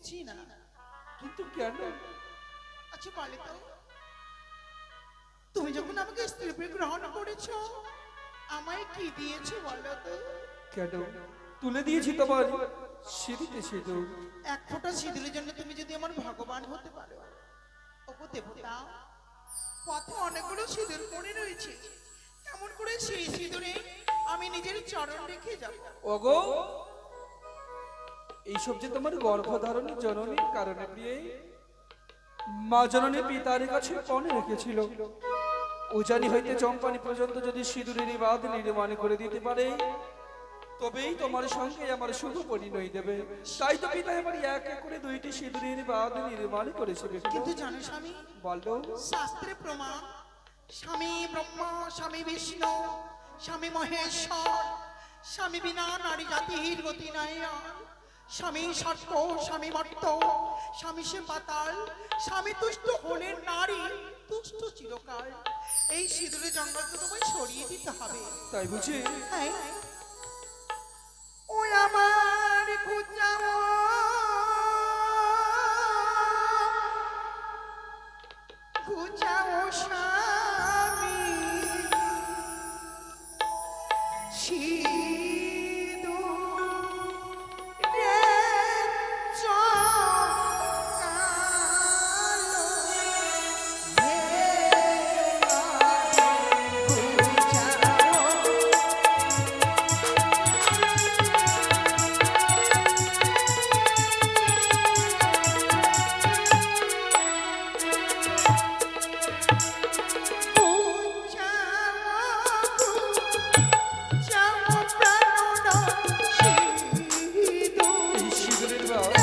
জি না। কিন্তু কেন? আচ্ছা বলে তো, তুমি যখন আমাকে স্ত্রী রূপে গ্রহণ করেছো, আমায় কি দিয়েছো বলো তো? কেন? তুলে দিয়েছি তোমার সিঁড়িতে সিঁদুর। এক ফোঁটা সিঁদুরের জন্য তুমি যদি আমার ভগবান হতে পারো, ওগো দেবতা, পথে অনেকগুলো সিঁদুর পড়ে রয়েছে, কেমন করে সেই সিঁদুরে আমি নিজের চরণ রেখে যাব? ওগো, এইসব যে তোমার গর্ভধারণী জননীর কারণে প্রিয়ে মা জননী পিতার কাছে পণে রেখেছিল, উজানি হইতে চম্পানি পর্যন্ত যদি সিঁদুরের বাঁধ নির্মাণ করে দিতে পারে, তবেই তোমার সঙ্গে আমার শুভ পরিণয় দেবে। তাই তো পিতা আমার এক এক করে দুইটি সিঁদুরের বাঁধ নির্মাণ করেছে। কিন্তু জানো স্বামী, বলো। শাস্ত্রে প্রমাণ, স্বামী ব্রহ্মা, স্বামী বিষ্ণু, স্বামী মহেশ্বর, স্বামী বিনা নারী জাতির গতি নাই আর। স্বামী সত্য, স্বামী মর্ত, স্বামী সে পাতাল, স্বামী তুষ্ট হলেন নারী তুষ্ট চিরকাল। এই সিঁদুরের জঙ্গলকে তোমায় সরিয়ে দিতে হবে। তাই বুঝি? হ্যাঁ। ওই আমার খুঁজাও, খুঁজাও স্বামী, সিঁদুরে জঙ্কালো, হে খুঁজাও। এই সিঁদুরের বাঁধ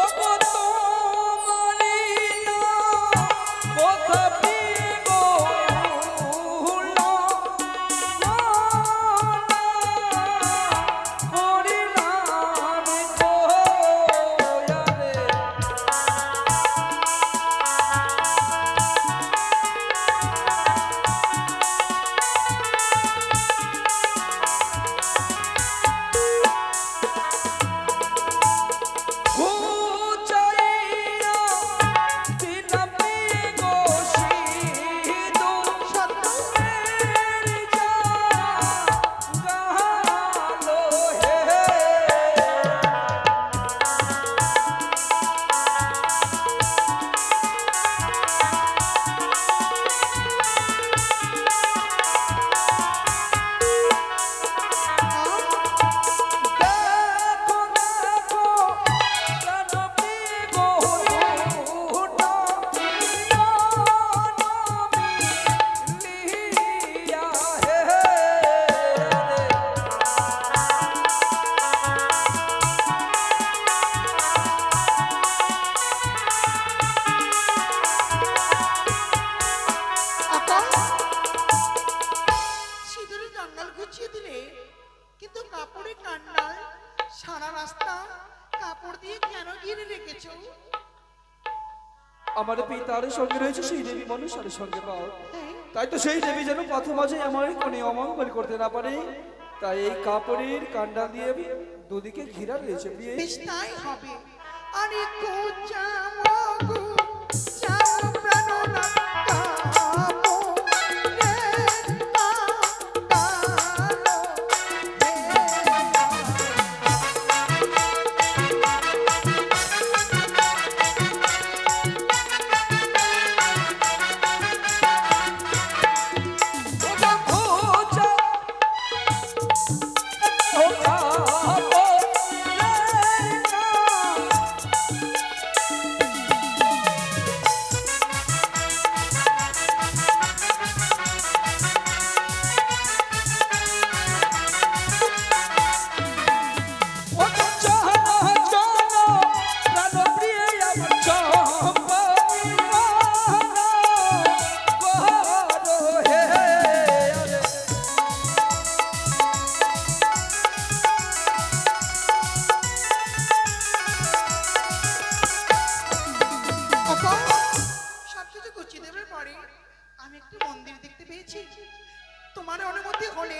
ওগো তোমারি না কথা প্রিয় হলো না পরিণাম কোয়ারে। খুঁজাইয়া দিলাম গো সিঁদুর মেরি জাগালো, হে দেখো দেখো প্রাণ প্রিয় হলো জনমী লিয়া, হে সিঁদুরের জঙ্গল গুছিয়ে দিলে, কিন্তু কাপড়ের কান্নায় সারা রাস্তা কাপড় দিয়ে কেন ঘিরে রেখেছো? আমার পিতার সঙ্গে রয়েছে সেই দেবী মনুষ্যের সঙ্গে পাও, হ্যাঁ, তাই তো সেই দেবী যেন পথ মাঝে আমার কোনো অমঙ্গল করতে না পারে, তাই এই কাপড়ের কান্ডা দিয়ে দুদিকে ঘিরা রয়েছে প্রিয়ে। বেশ তাই হবে। আরে খুঁজাও গো, যাও প্রাণনাথ কাপড়ে কাঁদালো, হে ওগো খুঁজা ও কাপড়ের তোমার অনুমতি হলে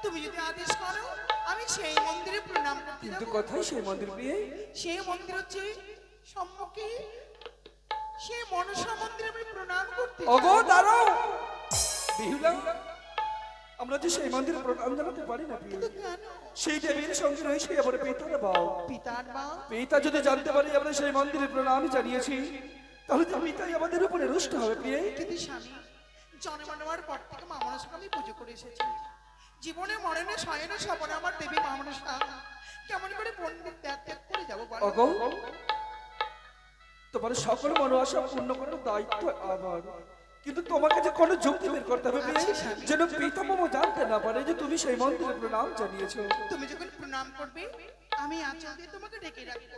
তুমি যদি আদেশ করো আমি সেই মন্দিরে প্রণাম করতে কিন্তু যাব। কোথায় সেই মন্দির প্রিয়ে? সেই মন্দির হচ্ছে সম্মুখে, সেই মনসা মন্দিরে আমি প্রণাম করতে ওগো যাব। দাঁড়াও বিহুলা, আমরা যে সেই মন্দিরে প্রণাম জানাতে পারি না প্রিয়ে। কিন্তু কেন? সেই দেবীর সঙ্গে রয়েছে আমার পিতার বাও। পিতার মা পিতা যদি জানতে পারি আমরা সেই মন্দিরে প্রণাম জানিয়েছি, তাহলে তো পিতাই আমাদের উপরে রুষ্ট হবে প্রিয়ে। কিন্তু স্বামী, জন্ম নেওয়ার পর থেকে মা মনসাকে আমি পুজো করে এসেছি। জীবনে মরণে শয়নে স্বপনে আমার দেবী মা মনসা কেমন করে পণ্ডিত ত্যাগ ত্যাগ করে যাবো বলো? ওগো তোমার সকল মনোবাসা পূর্ণ করার দায়িত্ব আমার, কিন্তু তোমাকে যে কোনো যুক্তি বের করতে হবে প্রিয়ে, যেন পিতামহ জানতে না পারে যে তুমি সেই মন্দিরে প্রণাম জানিয়েছো। তুমি যখন প্রণাম করবে আমি আঁচল দিয়ে তোমাকে ডেকে রাখবো।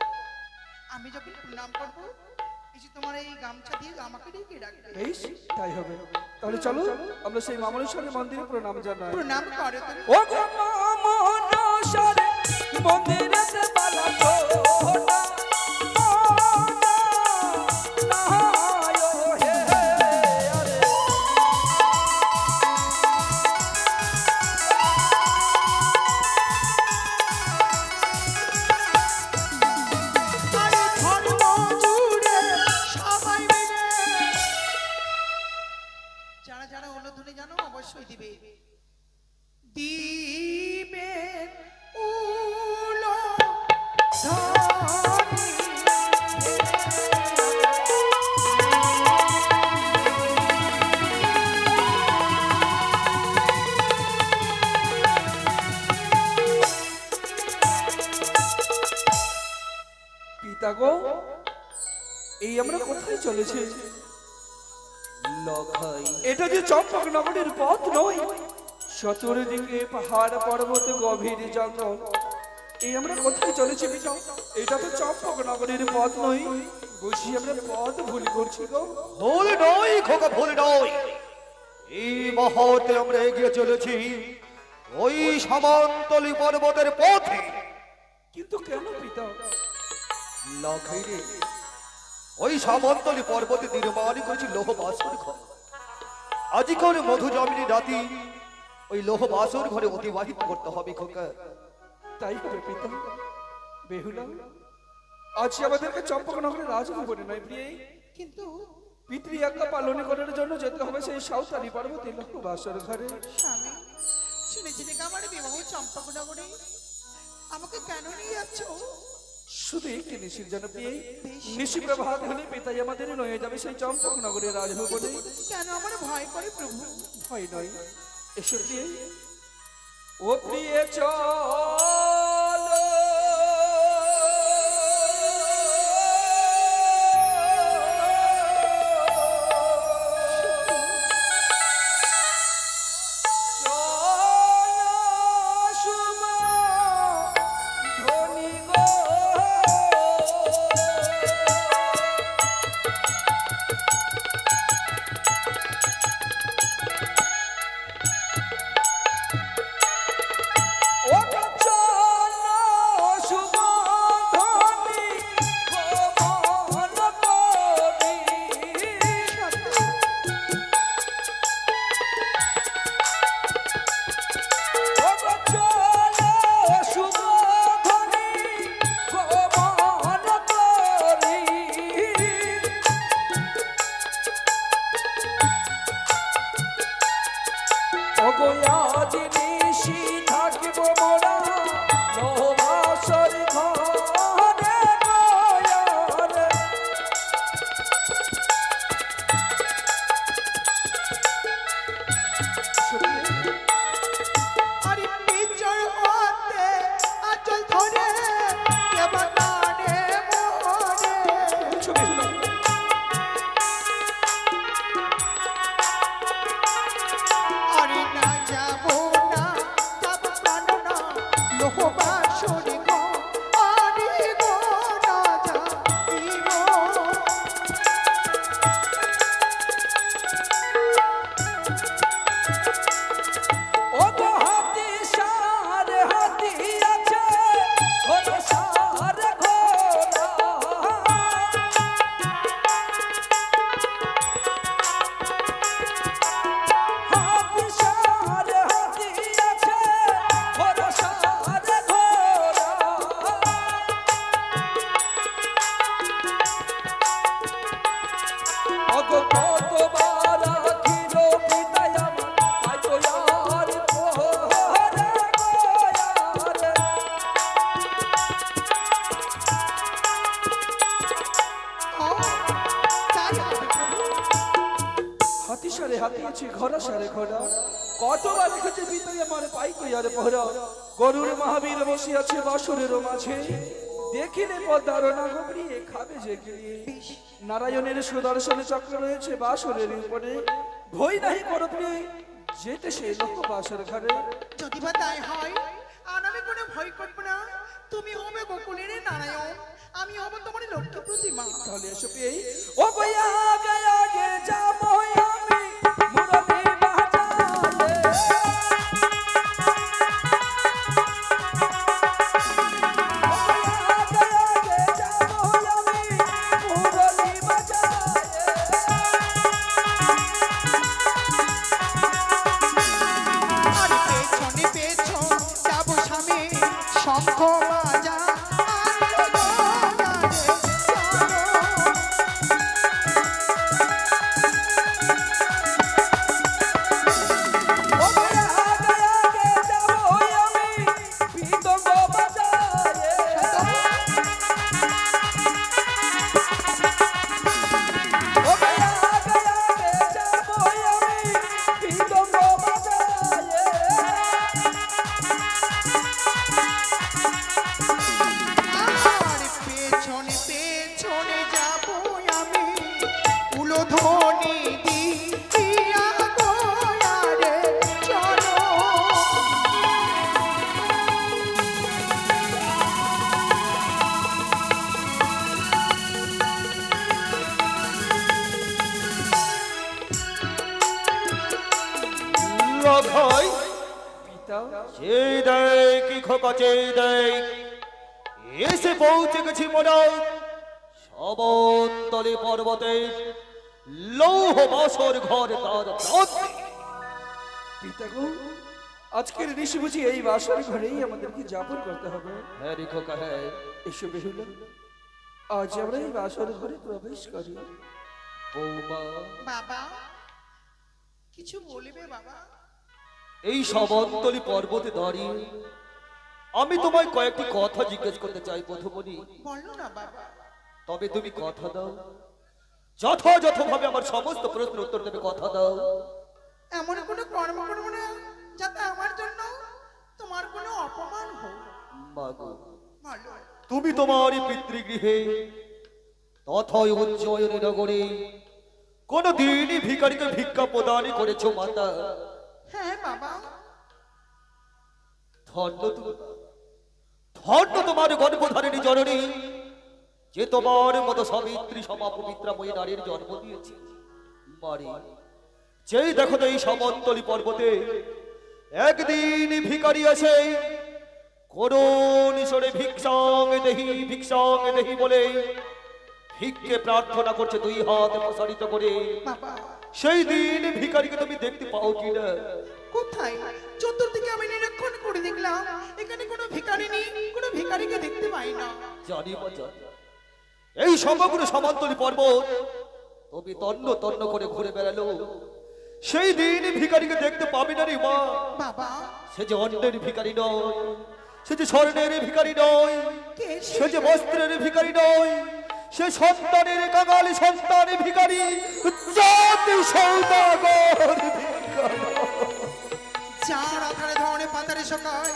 আমি যখন প্রণাম করবো এই যে তোমার এই গামছা দিয়ে আমাকে ডেকে রাখবে। বেশ তাই হবে, তাহলে চলো আমরা সেই মামলেশ্বরের মন্দিরে প্রণাম জানাই। প্রণাম করো তুমি। ও গো মামলেশ্বরের মন্দিরে বালা গো না, না, নাহায়ো হে আরে। আরে ধর্ম জুড়ে সবাই মিলে যারা যারা অনুধ্বনি জানো অবশ্যই দিবে দিবে উলো ধ্বনি। পিতা গো, এই আমরা কোথায় চলেছি? এটা যে চম্পক নগরীর পথ নয়, চতুর্দিকে পাহাড় পর্বত গভীর জঙ্গল। এই আমরা কোথায় চলেছি পিতা? এটা তো চম্পক নগরীর পথ নয়, বুঝি আমরা পথ ভুল করছি গো। ভুল নয় খোকা, ভুল নয়। এই মুহূর্তে আমরা এগিয়ে চলেছি ওই সামন্তলি পর্বতের পথে। কিন্তু কেন পিতা? লখাইরে ওই সামন্তলি পর্বতে নির্মাণ করেছি লোহ বাসর ঘর। আজিকার মধু জমিনী রাতি ওই লোহ বাসর ঘরে অতিবাহিত করতে হবে খোকা। তাই হবে পিতা। বেহুলা, আজ আমাদেরকে চম্পক নগরের রাজভবনে নয় প্রিয়ে, কিন্তু পিতৃ আজ্ঞা পালন করার জন্য যেতে হবে সেই সাঁওতালি পর্বতে লোক বাসর ঘরে। স্বামী, শুনেছি নাকি আমার বিবাহ চম্পকনগরে, আমাকে কেন নিয়ে যাচ্ছ? শুধু একটি নিশির জন্য প্রিয়ে, নিশি প্রভাত হলে পিতাই আমাদের নয়ে যাবে সেই চম্পক নগরের রাজভবনে। কেন আমার ভয় করে প্রভু? ভয় নয়, এসো প্রিয়ে। ও প্রিয়ে চলো আরে নিচর হতে আঁচল ধরে কেবা কানে মোরে। আরে না যাবো না, যাবো প্রাণ না, লোহ বাসরে গো, আরে গো না যাবি গো। পাহরা কতবার দেখেছে ভিতরে আমার পাইকই আর পাহরা গরুর মহাবীর বসে আছে বাসরের মাঝে দেখিলে পদ্মার না গবরিয়ে খাবে যে গিয়ে নারায়ণের সুদর্শন চক্র রয়েছে বাসরের উপরে ভয় নাহি করো প্রিয় যেতে সে লোক বাসর ঘরে যদি বা তাই হয় আর আমি কোনো ভয় করবো না। তুমি হবে গোকুলের নারায়ণ, আমি হব তোমার লক্ষ্মী প্রতিমা। তাহলে এসো পেয়ে ও গয়া গয়া গে যাবো আমি মুরলি বাজারে আর পেছনে পেছন যাবো স্বামী শঙ্খ বাজা আর গয়ারে চলো। আর পেছনে পেছনে যাবো আমি উলোধ্বনি দিয়া গয়ারে চলো। লখাই পিতা চেয়ে দেয় কি খোকা চেয়ে দেয় এসে পৌঁছে গেছি মোরা সবন্তলে পর্বতে লৌহ বাসর ঘর তার প্রান্তে। পিতা গো আজকের ঋষি বুঝি এই বাসর ঘরেই আমাদেরকে যাপন করতে হবে হ্যাঁ রে খোকা হ্যাঁ। এসো বেহুলা আজ আমরা এই বাসর ঘরে প্রবেশ করি বৌমা বাবা কিছু বলবে বাবা? এই সবন্তলি পর্বতে দাঁড়িয়ে আমি তোমায় কয়েকটি কথা জিজ্ঞেস করতে চাই প্রথমনি, বলো না বাবা। তবে তুমি কথা দাও, যথাযথভাবে আমার সমস্ত প্রশ্নের উত্তর দেবে, কথা দাও। এমন কোনো কর্ম করবো না যাতে আমার জন্য তোমার কোনো অপমান হোক। মাগো বলো। তুমি তোমার এই পিতৃগৃহে তথা উজ্জয়িনী নগরে কোনদিনই ভিখারিকে ভিক্ষা প্রদান করেছো মাতা? হ্যাঁ বাবা। ধন্য তুমি, ধন্য তোমার গর্ভধারিণী জননী যে তোমার মতো সাবিত্রী সমাপবিত্রাময়ী নারীর জন্ম দিয়েছে। মারি যেই দেখো তো এই সমন্তলী পর্বতে একদিন ভিখারি আসে করুণ ঈশ্বরে ভিক্ষাং দেহি বলে ভিক্ষে প্রার্থনা করছে দুই হাত প্রসারিত করে। বাবা সেই দিন ভিখারিকে তুমি দেখতে পাও কিনা? কোথায়? চতুর্দিকে আমি নিরীক্ষণ করে দেখলাম এখানে কোনো ভিখারি নেই, কোনো ভিখারিকে দেখতে পাই না। জানি বা জানি এই সমগ্র সমান্তলী পর্বত তুমি তন্ন তন্ন করে ঘুরে বেড়ালো, সেই দিন ভিখারিকে দেখতে পাবে না রে মা। বাবা সে যে অন্যের ভিখারি নয়, সে যে স্বর্ণের ভিখারি নয়, কে সে যে বস্ত্রের ভিখারি নয়, সে সন্তানের কাঙালি সন্তানের ভিখারি, জাতি সৌদাগর ভিখারি। যার আধারে ধরনে পাতারে শোকায়,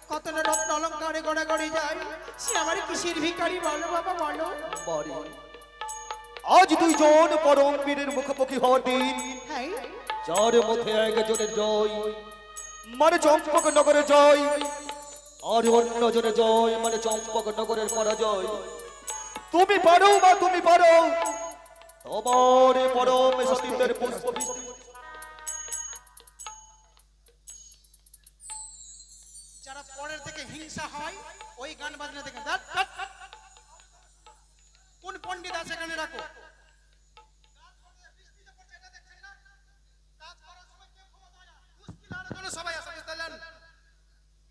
কত না রত্ন অলঙ্কারে গড়ে গড়ে যায়, সে আমার কিসের ভিখারি বলো বাবা বলো? মারি আজ দুইজন পরম বীরের মুখোমুখি হওয়ার দিন, হ্যাঁ যার মধ্যে একজনের জয় মানে চম্পক নগরের জয়, আর অন্য জনের জয় মানে চম্পক নগরের পরাজয়। তুমি পারো বা তুমি পারো তোমার এ পরম সতীত্বের পুষ্প বৃষ্টি। যারা পরের থেকে হিংসা হয় ওই গান বাজনা দেখে ধ্যাৎ, ধ্যাৎ। কোন পণ্ডিত আছে এখানে রাখো। সবাই আছে বুঝতে পারলেন?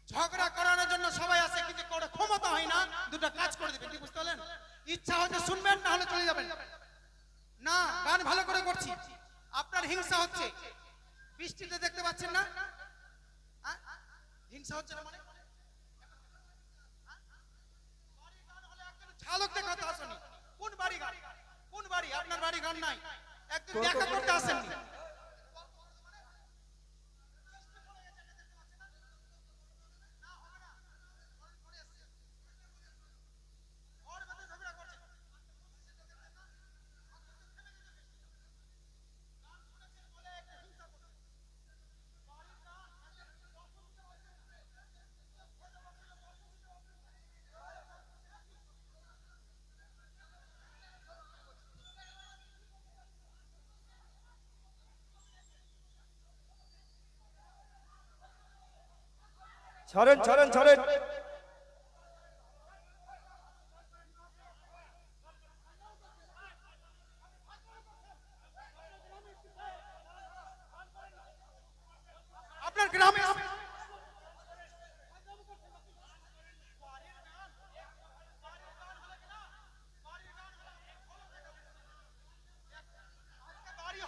ঝগড়া করানোর জন্য সবাই আছে কিন্তু কোনো ক্ষমতা হয় না, দুটো কাজ করে দিবেন, বুঝতে পারলেন? ইচ্ছা হচ্ছে শুনবেন, না হলে চলে যাবেন। না গান ভালো করে করছি, আপনার হিংসা হচ্ছে, বৃষ্টিতে দেখতে পাচ্ছেন না? হ্যাঁ? হিংসা হচ্ছে না মানে? ঝালকতে কথা আসেনি। কোন বাড়ি গান? কোন বাড়ি? আপনার বাড়ি গান নাই, একদিন দেখা করতে আসেননি। ছাড়েন ছাড়েন ছাড়েন। আপনার গ্রামে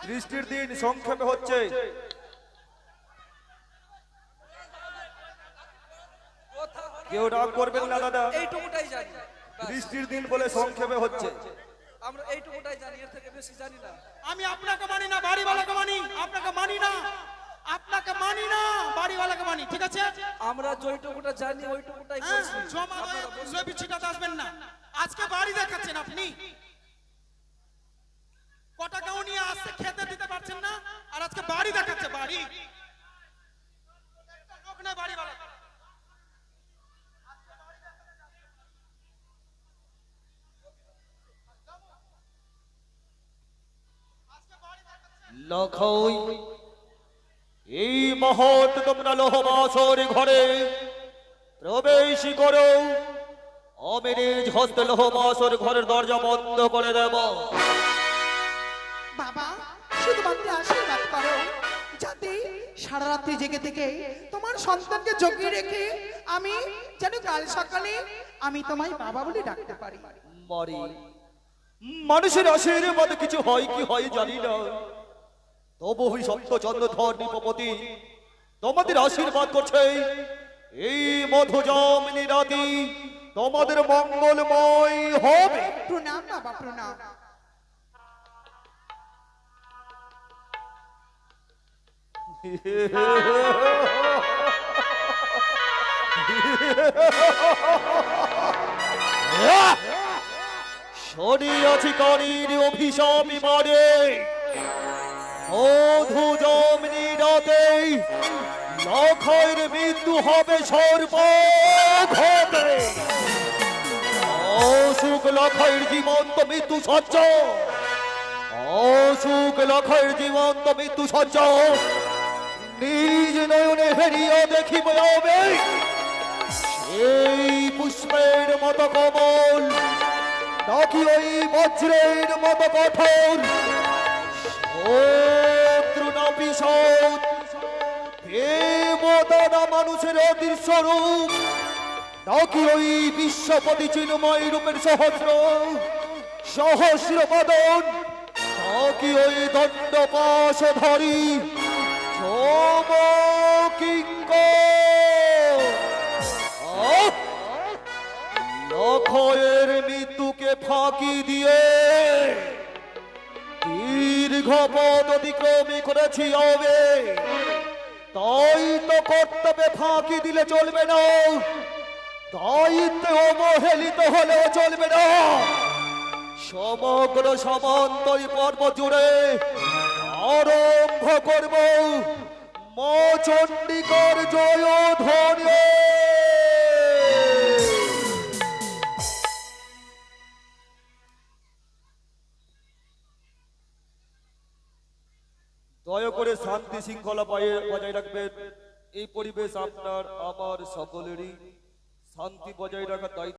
বৃষ্টির দিন সংক্ষেপে হচ্ছে। কেউ রাগ করবেন না দাদা, এইটুকুটাই জানি, ব্যাস। বৃষ্টির দিন বলে সংক্ষেপে হচ্ছে। আমরা এইটুকুটাই জানি, এর থেকে বেশি জানি না। আমি আপনাকে মানি না, বাড়িওয়ালাকে মানি। আপনাকে মানি না, আপনাকে মানি না, বাড়িওয়ালাকে মানি। ঠিক আছে? আমরা যেটুকুটা জানি ওইটুকুটাই হ্যাঁ, করছি। জমা লবি ছিটাতে আসবেন না। আজকে বাড়ি দেখাচ্ছেন আপনি, কটা গাও নিয়ে আসতে খেতে দিতে পারছেন না, আর আজকে বাড়ি দেখাচ্ছে। বাড়ি একটা লোক নাই বাড়িওয়ালা। লখই এই মহৎ তোমরা লোহবাসর ঘরে প্রবেশ করো। আমি নিজ হস্তে লোহবাসর ঘরের দরজা বন্ধ করে দেব। বাবা, শুধুমাত্র আশীর্বাদ করো, যাতে সারা রাত্রি জেগে থেকে তোমার সন্তানকে জগিয়ে রেখে আমি যেন কাল সকালে আমি তোমায় বাবা বলে ডাকতে পারি। মারি মানুষের আশীর্বাদ কিছু হয় কি হয় জানি না, তবু ওই সপ্তচন্দ্র ধর নিপপতি তোমাদের আশীর্বাদ করছে। এই মধুজামিনী রাতি তোমাদের মঙ্গলময় হবে। প্রণাম বাবা, প্রণাম। শনিয়াছি কারীর অভিশাপ মারে মধু জমিনী রাতে লখের মৃত্যু হবে সর্বঘটে। অসুখ লখের জীবন্ত মৃত্যু সহ্য, অসুখ লখের জীবন্ত মৃত্যু সহ্য নিজ নয়নে হেরিয়ে দেখিব হবে। সেই পুষ্পের মতো কমল নাকি ওই বজ্রের মতো কঠোর, শত্রু না পিশাচ, দেবতা না মানুষের অদৃশ্য রূপ, নাকি ওই বিশ্বপতি চিন্ময় রূপের সহস্র সহস্র বদন, নাকি ওই দণ্ড পাশধারী লখের মৃত্যুকে ফাঁকি দিয়ে দীর্ঘ পথ অতিক্রমী করেছি হবে, তাই তো কর্তব্যে ফাঁকি দিলে চলবে না, দায়িত্বে অবহেলিত হলেও চলবে না। সমগ্র সমান্তরী পর্ব জুড়ে আরম্ভ করব মা চণ্ডিকার জয় ধ্বনি। দয়া করে শান্তি শৃঙ্খলা বজায় রাখবেন। এই পরিবেশ আপনার আমার সকলেরই, শান্তি বজায় রাখার দায়িত্ব